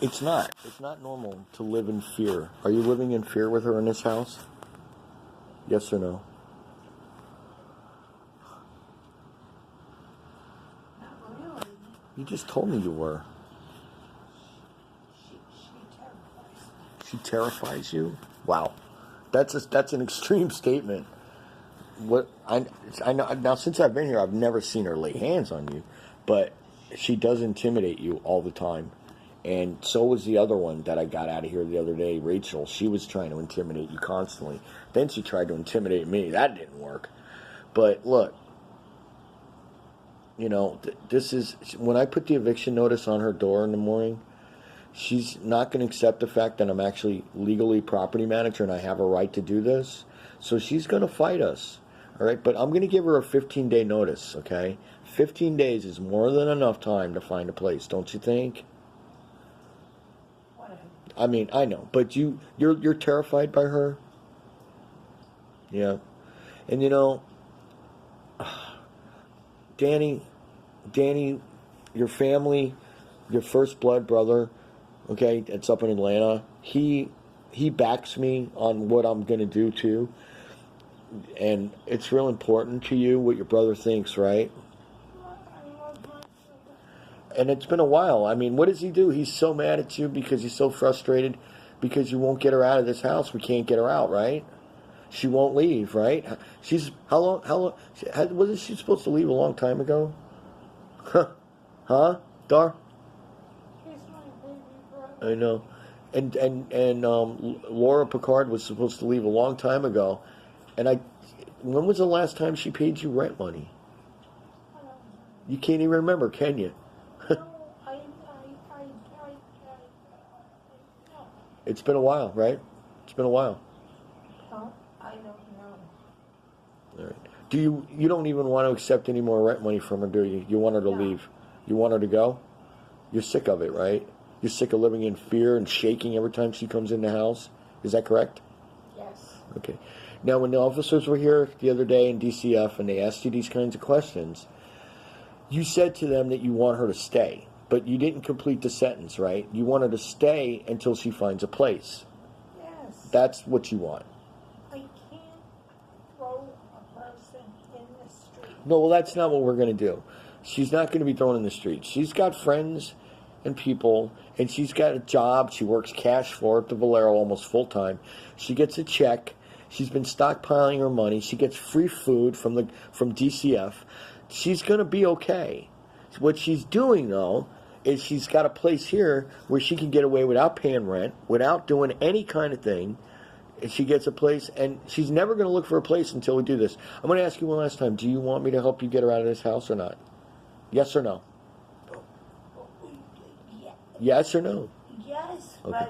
It's not. It's not normal to live in fear. Are you living in fear with her in this house? Yes or no? Not really. You just told me you were. She terrifies me. She terrifies you? Wow. That's an extreme statement. What I know now, since I've been here, I've never seen her lay hands on you, but she does intimidate you all the time. And so was the other one that I got out of here the other day, Rachel. She was trying to intimidate you constantly. Then she tried to intimidate me. That didn't work. But look, you know, this is when I put the eviction notice on her door in the morning. She's not going to accept the fact that I'm actually legally property manager and I have a right to do this. So she's going to fight us. All right, but I'm going to give her a 15-day notice, okay? 15 days is more than enough time to find a place, don't you think? Whatever. I mean, I know, but you're terrified by her? Yeah. And you know, Danny, your family, your first blood brother, okay, it's up in Atlanta. He backs me on what I'm going to do too. And it's real important to you what your brother thinks, right? I love my brother. And it's been a while. I mean, what does he do? He's so mad at you because he's so frustrated because you won't get her out of this house. We can't get her out, right? She won't leave, right? She's, how long, wasn't she supposed to leave a long time ago? Huh? Dar? He's my baby brother. I know. And Laura Picard was supposed to leave a long time ago. And when was the last time she paid you rent money? You can't even remember, can you? No, no. It's been a while, right? It's been a while. No, I don't know. All right. You don't even want to accept any more rent money from her, do you? You want her to leave. You want her to go? You're sick of it, right? You're sick of living in fear and shaking every time she comes in the house? Is that correct? Yes. Okay. Now, when the officers were here the other day in DCF and they asked you these kinds of questions, you said to them that you want her to stay, but you didn't complete the sentence, right? You want her to stay until she finds a place. Yes. That's what you want. I can't throw a person in the street. No, well, that's not what we're going to do. She's not going to be thrown in the street. She's got friends and people, and she's got a job. She works cash floor at the Valero almost full-time. She gets a check. She's been stockpiling her money. She gets free food from DCF. She's going to be okay. What she's doing, though, is she's got a place here where she can get away without paying rent, without doing any kind of thing. She gets a place, and she's never going to look for a place until we do this. I'm going to ask you one last time. Do you want me to help you get her out of this house or not? Yes or no? Yeah. Yes or no? Yes, Okay.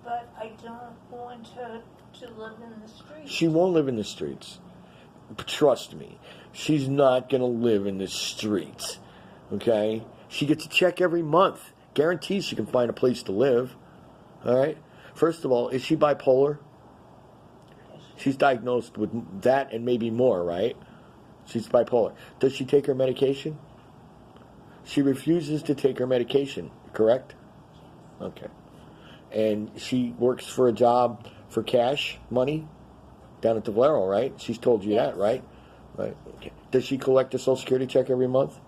but I don't want her to live in the street. She won't live in the streets. Trust me. She's not going to live in the streets. Okay? She gets a check every month. Guarantees she can find a place to live. All right? First of all, is she bipolar? She's diagnosed with that and maybe more, right? She's bipolar. Does she take her medication? She refuses to take her medication, correct? Okay. And she works for a job for cash money down at the Valero, right? She's told you that, right? Right. Okay. Does she collect a Social Security check every month?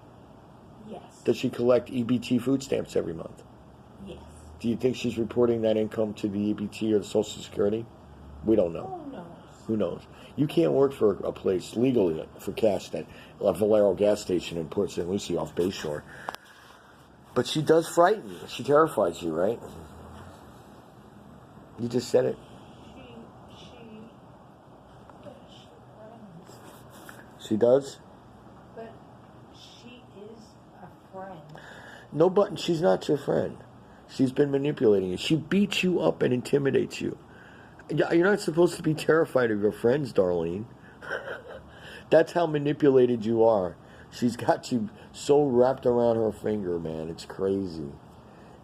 Yes. Does she collect EBT food stamps every month? Yes. Do you think she's reporting that income to the EBT or the Social Security? We don't know. Who knows? Who knows? You can't work for a place legally for cash at a Valero gas station in Port St. Lucie off Bayshore. But she does frighten you. She terrifies you, right? You just said it. She does? But she is a friend. No, but she's not your friend. She's been manipulating you. She beats you up and intimidates you. You're not supposed to be terrified of your friends, Darlene. That's how manipulated you are. She's got you so wrapped around her finger, man. It's crazy.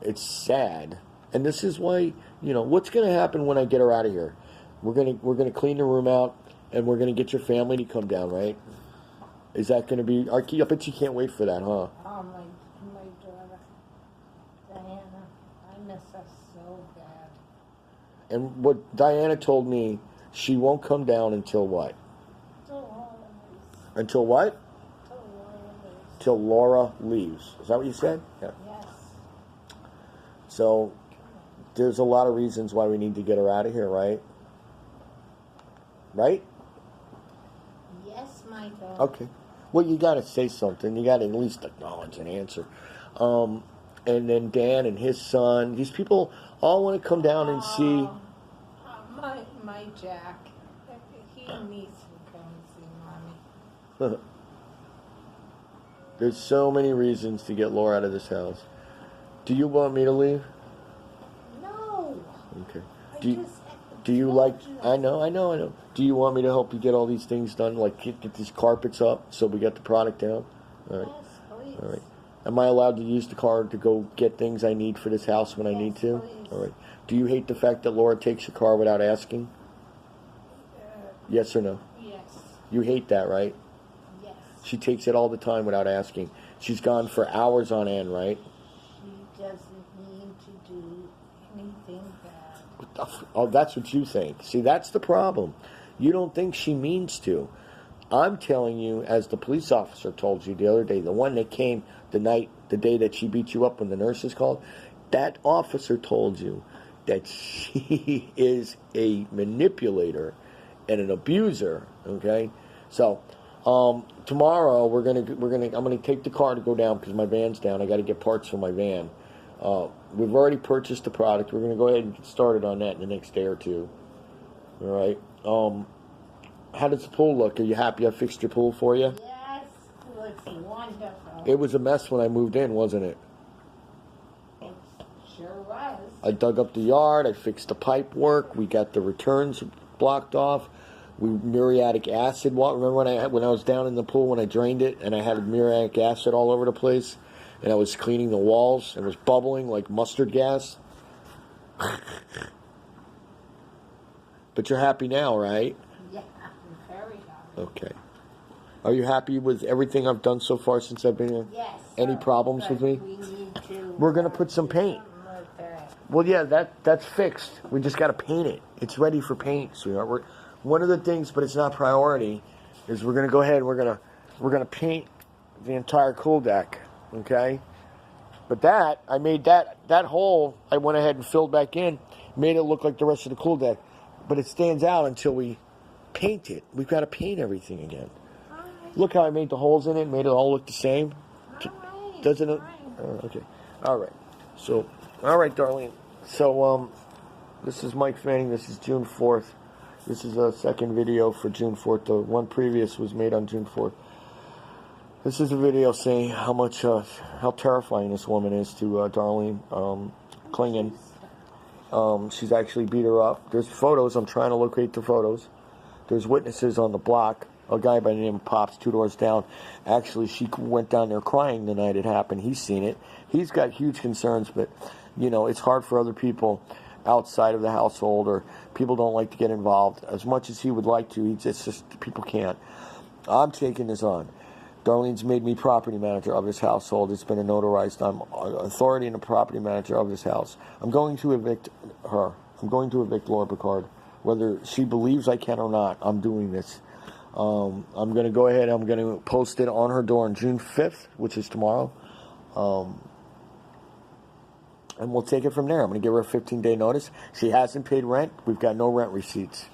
It's sad. And this is why, what's going to happen when I get her out of here? We're gonna clean the room out, and we're going to get your family to come down, right? Is that going to be... I bet you can't wait for that, huh? Oh, my daughter, Diana, I miss us so bad. And what Diana told me, she won't come down until what? Till Laura leaves. Until what? Till Laura leaves. Till Laura leaves. Is that what you said? Yeah. Yes. So there's a lot of reasons why we need to get her out of here, right? Right? Yes, Michael. Okay. Well, you got to say something. You got to at least acknowledge an answer. And then Dan and his son, these people all want to come down and see. My Jack, he needs to come and see Mommy. There's so many reasons to get Laura out of this house. Do you want me to leave? No. Okay. I Do you like? I know. Do you want me to help you get all these things done? Like get these carpets up so we get the product down? All right. Yes, please. All right. Am I allowed to use the car to go get things I need for this house when I need to? Please. All right. Do you hate the fact that Laura takes your car without asking? Yes or no? Yes. You hate that, right? Yes. She takes it all the time without asking. She's gone for hours on end, right? She doesn't need to do anything bad. Oh, that's what you think. See, that's the problem. You don't think she means to. I'm telling you, as the police officer told you the other day, the one that came the day that she beat you up when the nurses called, that officer told you that she is a manipulator and an abuser. Okay, so tomorrow I'm gonna take the car to go down because my van's down. I got to get parts for my van. We've already purchased the product. We're gonna go ahead and get started on that in the next day or two. All right. How does the pool look? Are you happy I fixed your pool for you? Yes, it looks wonderful. It was a mess when I moved in, wasn't it? It sure was. I dug up the yard. I fixed the pipe work. We got the returns blocked off. Muriatic acid. Remember when I was down in the pool when I drained it and I had muriatic acid all over the place, and I was cleaning the walls and it was bubbling like mustard gas. But you're happy now, right? Yeah, I'm very happy. Okay. Are you happy with everything I've done so far since I've been here? Yes. Any problems with me? We need to. We're gonna put some paint. With that. Well, yeah, that's fixed. We just got to paint it. It's ready for paint, sweetheart. One of the things, but it's not priority, is we're gonna go ahead and we're gonna paint the entire cool deck. Okay. But I made that hole. I went ahead and filled back in, made it look like the rest of the cool deck, but it stands out until we paint it. We've got to paint everything again. All right. Look how I made the holes in it, made it all look the same. All right. Doesn't it? Okay. All right. So, all right, Darlene. So, this is Mike Fanning. This is June 4th. This is a second video for June 4th. The one previous was made on June 4th. This is a video saying how terrifying this woman is to Darlene Clingen. She's actually beat her up. There's photos. I'm trying to locate the photos. There's witnesses on the block. A guy by the name of Pops, 2 doors down. Actually, she went down there crying the night it happened. He's seen it. He's got huge concerns, but, it's hard for other people outside of the household, or people don't like to get involved. As much as he would like to, it's just people can't. I'm taking this on. Darlene's made me property manager of this household. It's been a notarized. I'm authority and a property manager of this house. I'm going to evict her. I'm going to evict Laura Picard. Whether she believes I can or not, I'm doing this. I'm going to go ahead. I'm going to post it on her door on June 5th, which is tomorrow. And we'll take it from there. I'm going to give her a 15-day notice. She hasn't paid rent. We've got no rent receipts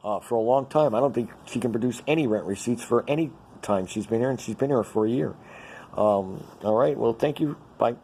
for a long time. I don't think she can produce any rent receipts for any time she's been here, and she's been here for a year. All right. Well, thank you. Bye.